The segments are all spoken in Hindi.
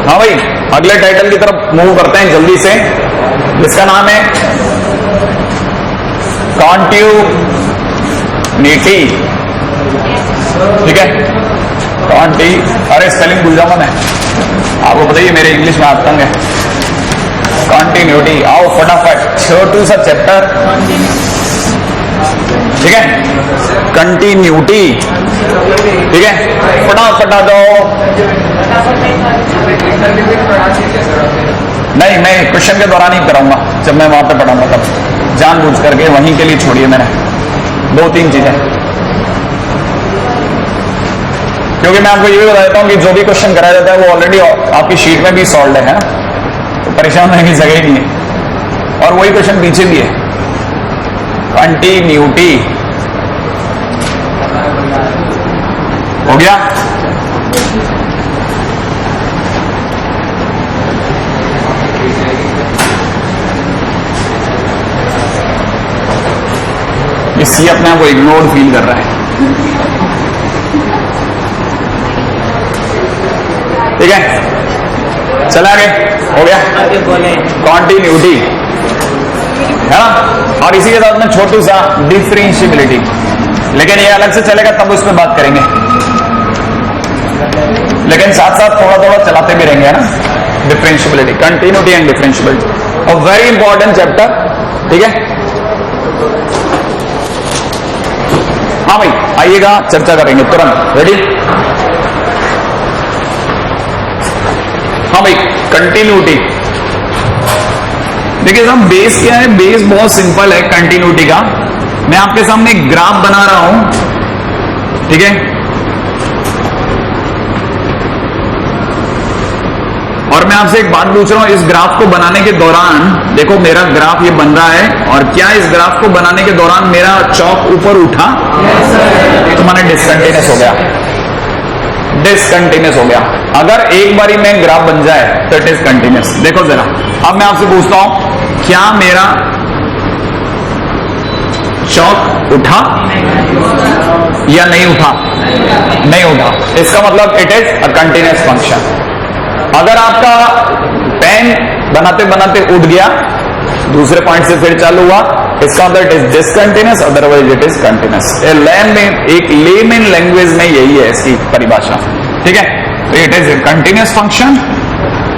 हाँ भाई, अगले टाइटल की तरफ मूव करते हैं जल्दी से, जिसका नाम है कॉन्टिन्यूटी। ठीक है, अरे स्पेलिंग भूल जाऊंगा मैं, आपको बताइए मेरे इंग्लिश में हाथ तंग है। कॉन्टिन्यूटी, आओ फटाफट, छोटू सा चैप्टर। ठीक है, कंटिन्यूटी। ठीक है, फटाफट आ जाओ। नहीं, मैं क्वेश्चन के दौरान ही कराऊंगा, जब मैं वहां पे पढ़ाऊंगा तब जानबूझ करके वहीं के लिए छोड़िए मैंने 2-3 चीजें, क्योंकि मैं आपको ये भी बता देता हूं कि जो भी क्वेश्चन कराया जाता है वो ऑलरेडी आपकी शीट में भी सॉल्व है ना, तो परेशान होने की जगह ही नहीं है। और वही क्वेश्चन पीछे भी है, कंटिन्यूटी। हो गया? ये सी अपने आप को इग्नोर फील कर रहा है। ठीक है, चला आगे, हो गया कॉन्टिन्यूटी, है ना। और इसी के साथ में छोटू सा डिफरेंशियबिलिटी, लेकिन ये अलग से चलेगा तब उस पर बात करेंगे, लेकिन साथ साथ थोड़ा थोड़ा चलाते भी रहेंगे, है ना। डिफरेंशियबिलिटी, कंटिन्यूटी एंड डिफरेंशियबिलिटी, और वेरी इंपॉर्टेंट चैप्टर। ठीक है, हाँ भाई आइएगा, चर्चा करेंगे तुरंत। रेडी? हाँ भाई, कंटिन्यूटी। देखिए साहब, बेस क्या है? बेस बहुत सिंपल है कंटिन्यूटी का। मैं आपके सामने एक ग्राफ बना रहा हूं, ठीक है, और मैं आपसे एक बात पूछ रहा हूं, इस ग्राफ को बनाने के दौरान देखो मेरा ग्राफ ये बन रहा है, और क्या इस ग्राफ को बनाने के दौरान मेरा चौक ऊपर उठा? तो माने डिसकंटिन्यूस हो गया, डिसकंटिन्यूस हो गया। अगर एक बारी में ग्राफ बन जाए तो इट इज कंटिन्यूस। देखो जरा, अब मैं आपसे पूछता हूं, क्या मेरा चौक उठा या नहीं उठा? नहीं उठा। इसका मतलब it is a continuous function. अगर आपका पेन बनाते बनाते उठ गया, दूसरे पॉइंट से फिर चालू हुआ, इसका मतलब it is discontinuous, otherwise it is continuous. एक लेमन लैंग्वेज में यही है इसकी परिभाषा। ठीक है, तो इट इज कंटिन्यूस फंक्शन,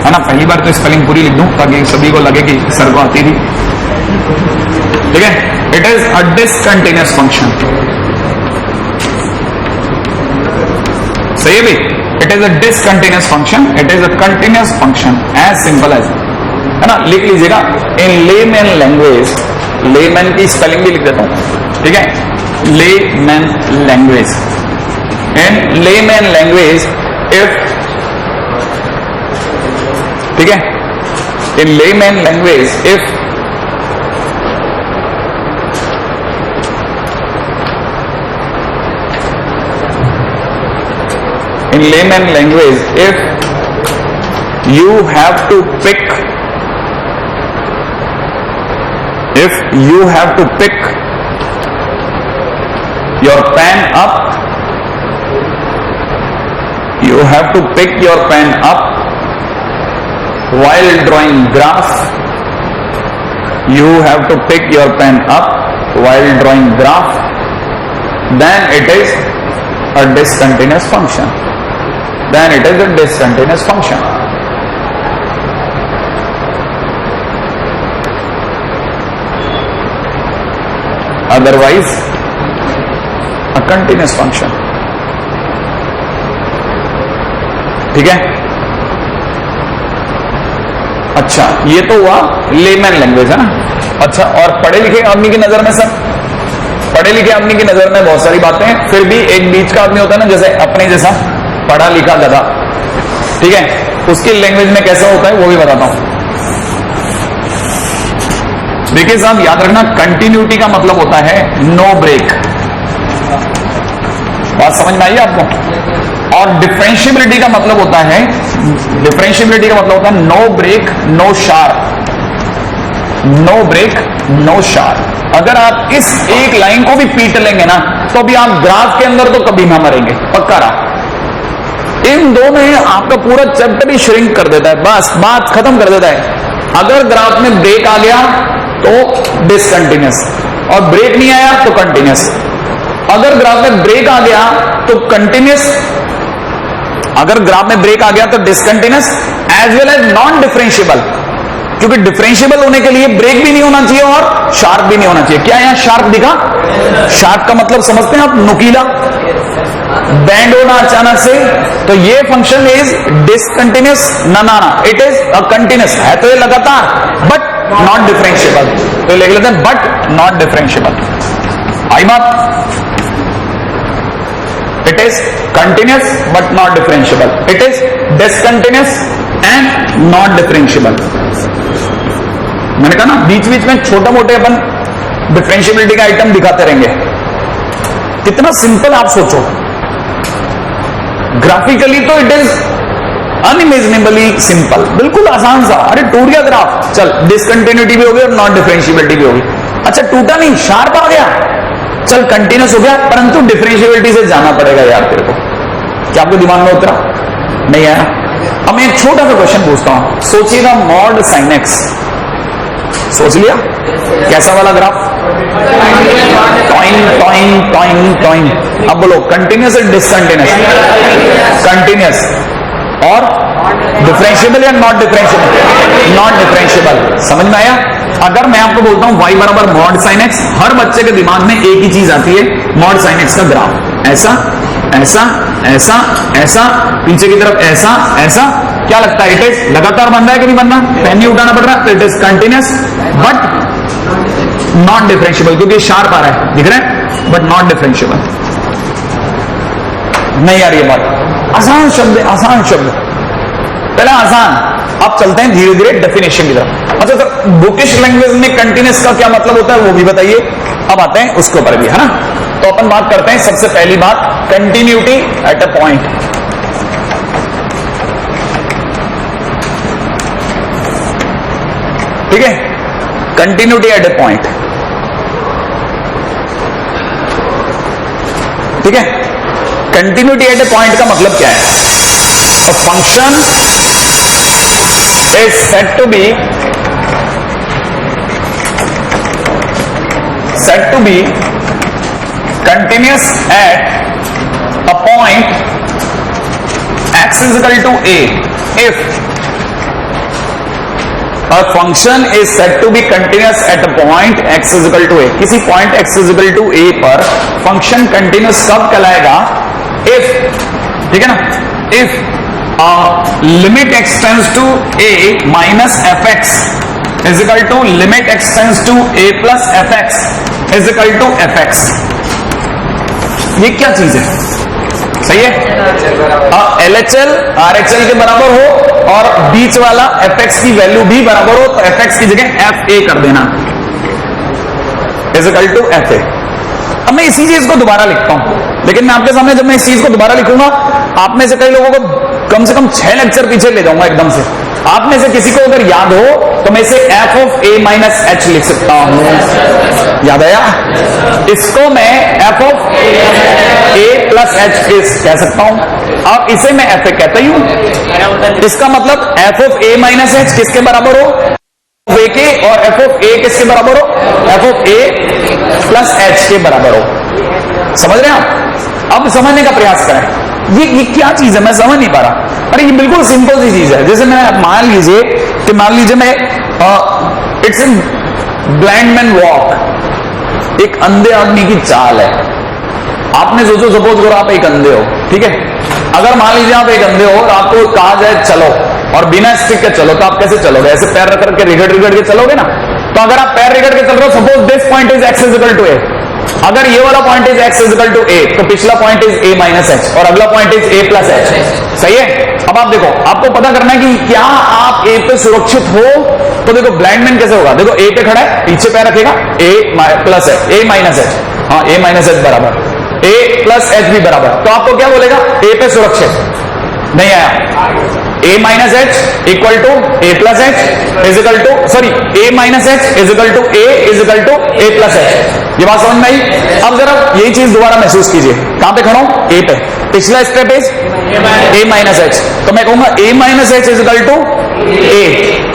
है ना। पहली बार तो स्पेलिंग पूरी लिख दूं ताकि सभी को लगे कि सर को आती थी। ठीक है, it is a discontinuous function. सही है भाई, it is a discontinuous function, it is a continuous function, as simple as, है ना। लिख लीजिएगा, इन लेमन लैंग्वेज, लेमन की स्पेलिंग भी लिख देता हूं। ठीक है, layman language, in layman language if, ठीक है, in layman language if in layman language, if you have to pick your pen up, while drawing graph, then it is a discontinuous function. Otherwise a continuous function. ठीक है, अच्छा ये तो हुआ लेमन लैंग्वेज, है ना। अच्छा, और पढ़े लिखे आदमी की नजर में सर, पढ़े लिखे आदमी की नजर में बहुत सारी बातें, फिर भी एक बीच का आदमी होता है ना, जैसे अपने जैसा पढ़ा लिखा गधा, ठीक है, उसकी लैंग्वेज में कैसा होता है वो भी बताता हूं। देखिए साहब, याद रखना, कंटिन्यूटी का मतलब होता है नो ब्रेक। बात समझ में आई आपको? और डिफरेंशियबिलिटी का मतलब होता है, no break no sharp, no break no sharp. अगर आप इस एक लाइन को भी पीट लेंगे ना, तो भी आप ग्राफ के अंदर तो कभी ना मरेंगे, पक्का रहा। इन दो में आपका पूरा चैप्टर ही श्रिंक कर देता है, बस बात खत्म कर देता है। अगर ग्राफ में ब्रेक आ गया तो डिसकंटिन्यूअस, और ब्रेक नहीं आया तो कंटिन्यूअस। अगर ग्राफ में ब्रेक आ गया तो कंटिन्यूअस, अगर ग्राफ में ब्रेक आ गया तो discontinuous as well as non differentiable, क्योंकि डिफरेंशिएबल होने के लिए ब्रेक भी नहीं होना चाहिए और शार्प भी नहीं होना चाहिए। क्या यहां शार्प दिखा? शार्प का मतलब समझते हैं आप? नुकीला, बैंड होना अचानक से। तो ये फंक्शन इज डिसकंटिन्यूअस, ना इट इज अ कंटिन्यूअस, है तो ये लगातार बट नॉट डिफरेंशिएबल। तो लिख लेते हैं बट नॉट डिफरेंशिएबल। आई बात? It is continuous but not differentiable, it is discontinuous and not differentiable. मैंने कहा ना बीच बीच में छोटा मोटे अपन डिफरेंशिएबिलिटी का आइटम दिखाते रहेंगे। कितना सिंपल आप सोचो, ग्राफिकली तो इट इज अनइमेजिनेबली सिंपल, बिल्कुल आसान सा। अरे टूट गया ग्राफ, चल डिसकंटिन्यूटी भी होगी और नॉट डिफरेंशिएबिलिटी भी होगी। अच्छा टूटा नहीं, शार्प आ गया, चल कंटिन्यूअस हो गया, परंतु डिफरेंशिएबिलिटी से जाना पड़ेगा यार तेरे को। क्या आपको दिमाग में उतरा? नहीं आया? अब मैं एक छोटा सा क्वेश्चन पूछता हूं, सोचिएगा मॉड साइन एक्स, सोच लिया कैसा वाला graph? Toing toing toing toing. अब बोलो कंटिन्यूअस और डिसकंटिन्यूअस? कंटिन्यूअस। और डिफरेंशिएबल या नॉट डिफरेंशिएबल? Not differentiable. समझ में आया? अगर मैं आपको बोलता हूं y बराबर मॉड साइन एक्स, हर बच्चे के दिमाग में एक ही चीज आती है, मॉड साइन एक्स का ग्राफ ऐसा ऐसा ऐसा ऐसा, पीछे की तरफ ऐसा ऐसा। क्या लगता है? इट इज लगातार बन रहा है कि नहीं बन रहा? पेन नहीं उठाना पड़ रहा, it is continuous but not differentiable, क्योंकि शार्प आ रहा है, दिख रहा है, बट नॉट डिफरेंशिएबल। नहीं यार ये बात आसान शब्द, आसान शब्द, पहले आसान। अब चलते हैं धीरे धीरे डेफिनेशन की तरफ। अच्छा सर बुकिश लैंग्वेज में कंटिन्यूअस का क्या मतलब होता है वो भी बताइए। अब आते हैं उसके ऊपर भी, है ना। तो अपन बात करते हैं सबसे पहली बात, कंटिन्यूटी एट अ पॉइंट। ठीक है, कंटिन्यूटी एट अ पॉइंट। ठीक है, कंटिन्यूटी एट अ पॉइंट का मतलब क्या है? A function is said to be continuous at a point x is equal to a if a function is said to be continuous at a point x is equal to a। किसी point x is equal to a पर फंक्शन कंटिन्यूस कब कहलाएगा? if, ठीक है ना, if limit x tends to a minus fx is equal to limit x tends to a plus fx is equal to fx। ये क्या चीज है? सही है, LHL RHL के बराबर हो और बीच वाला fx की वैल्यू भी बराबर हो, तो fx की जगह fa कर देना is equal to fa। अब मैं इसी चीज को दोबारा लिखता हूं, लेकिन मैं आपके सामने जब मैं इस चीज को दोबारा लिखूंगा, आप में से कई लोगों को कम से कम 6 लेक्चर पीछे ले जाऊंगा एकदम से। आप में से किसी को अगर याद हो तो मैं इसे f of a minus h लिख सकता हूं। याद आया? इसको मैं f of a plus h कह सकता हूं, और इसे मैं fa कहता ही हूं। इसका मतलब f of a minus h किसके बराबर हो? a के, और f of a किसके बराबर हो? f of a plus h के बराबर हो। समझ रहे हैं आप? अब समझने का प्रयास करें, ये क्या चीज है मैं समझ नहीं पा रहा। अरे ये बिल्कुल सिंपल सी चीज है। जैसे मैं मान लीजिए मैं it's in blind man walk, एक अंधे आदमी की चाल है। आपने सोचो सपोज करो आप एक अंधे हो, ठीक है। अगर मान लीजिए आप एक अंधे हो और आपको कहा जाए चलो, और बिना स्टिक के चलो, तो आप कैसे चलोगे? ऐसे पैर रख करके रिगड़ के चलोगे ना। तो अगर आप पैर रिगड़ के चल रहे हो, suppose this point is x is equal to a, अगर ये वाला point is x is equal to a, तो पिछला point is a minus h और अगला point is a plus h। सही है? अब आप देखो, आपको पता करना है कि क्या आप a पे सुरक्षित हो। तो देखो ब्लाइंड मैन कैसे होगा? देखो a पे खड़ा है, पीछे पैर रखेगा, a plus h, a minus h, हाँ a माइनस h बराबर a प्लस h भी बराबर। तो आपको क्या बोलेगा? a पे सुरक्षित। नहीं आया? a minus h equal to a plus h is equal to, sorry, a minus h is equal to a is equal to a plus h। ये बात समझ में आई? अब जरा यही चीज दोबारा महसूस कीजिए, कहां पे खड़ा हूं? ए पे। पिछला step is a minus h, तो मैं कहूंगा a minus h equal to a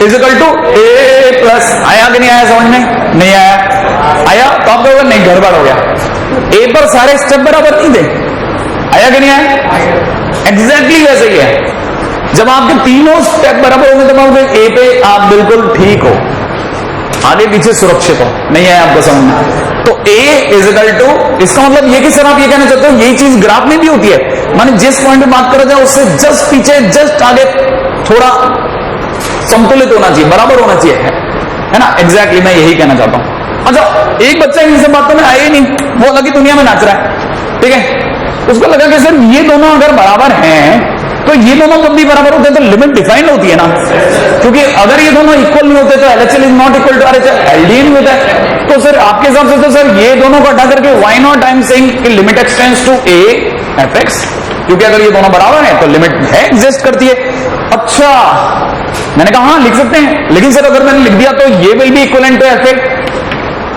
equal to a plus. आया कि नहीं आया समझ में? नहीं आया? आया तो आप कहोगे नहीं गड़बड़ हो गया, ए पर सारे स्टेप बराबर नहीं थे। आया कि नहीं आया? एग्जैक्टली वैसे ही है। जब आपके तीनों स्टेप बराबर होंगे तो ए पे आप बिल्कुल ठीक हो, आगे पीछे सुरक्षित हो। नहीं है आपको समझ में? तो ए इजिकल टू, इसका मतलब ये कि सर आप ये कहना चाहते हो यही चीज ग्राफ में भी होती है, माने जिस पॉइंट पे बात करा जाए उससे जस्ट पीछे जस्ट आगे थोड़ा संतुलित होना चाहिए, बराबर होना चाहिए, है ना? एग्जैक्टली मैं यही कहना चाहता हूं। अच्छा, एक बच्चा इन सब बातों में आया ही नहीं, वो अलग ही दुनिया में नाच रहा है, ठीक है? उसको लगा कि सर ये दोनों अगर बराबर हैं तो ये दोनों जब भी बराबर होते हैं तो लिमिट डिफाइन होती है ना, क्योंकि अगर ये दोनों इक्वल नहीं होते तो LHL is not equal to RHL, LDN नहीं होता है। तो सर आपके हिसाब से तो सर ये दोनों को हटा करके why not I am saying कि limit extends to A fx, क्योंकि अगर ये दोनों बराबर है तो लिमिट है, एग्जिस्ट करती है। अच्छा, मैंने कहा हाँ लिख सकते हैं, लेकिन सर अगर मैंने लिख दिया तो ये will be equivalent to fx,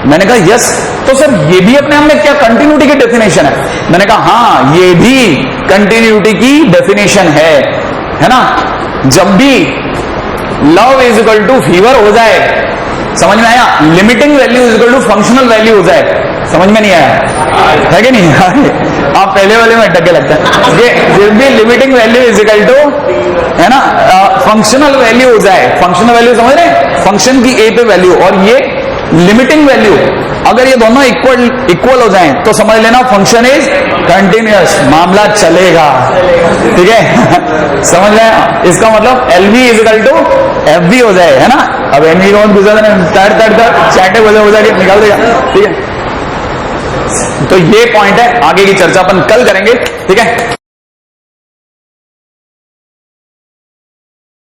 मैंने कहा यस, तो सर ये भी अपने आप में क्या कंटिन्यूटी की डेफिनेशन है? मैंने कहा हाँ ये भी कंटिन्यूटी की डेफिनेशन है ना? जब भी LV is equal to FV हो जाए, समझ में आया? Limiting value is equal to functional value हो जाए, समझ में नहीं आया? है कि नहीं? आप पहले वाले में अटक के लगता है। जब भी limiting value is equal to, है ना, फंक्शनल वैल्यू हो जाए, फंक्शनल वैल्यू समझ रहे? फंक्शन की ए पे वैल्यू और ये लिमिटिंग वैल्यू, अगर ये दोनों इक्वल हो जाएं तो समझ लेना फंक्शन इज कंटिन्यूअस, मामला चलेगा, ठीक है? समझ रहे? इसका मतलब LV is equal to FV हो जाए, है ना? अब NV को गुजर चाटे हो जाएगी, निकाल देगा, ठीक है? तो ये पॉइंट है, आगे की चर्चा अपन कल करेंगे, ठीक है?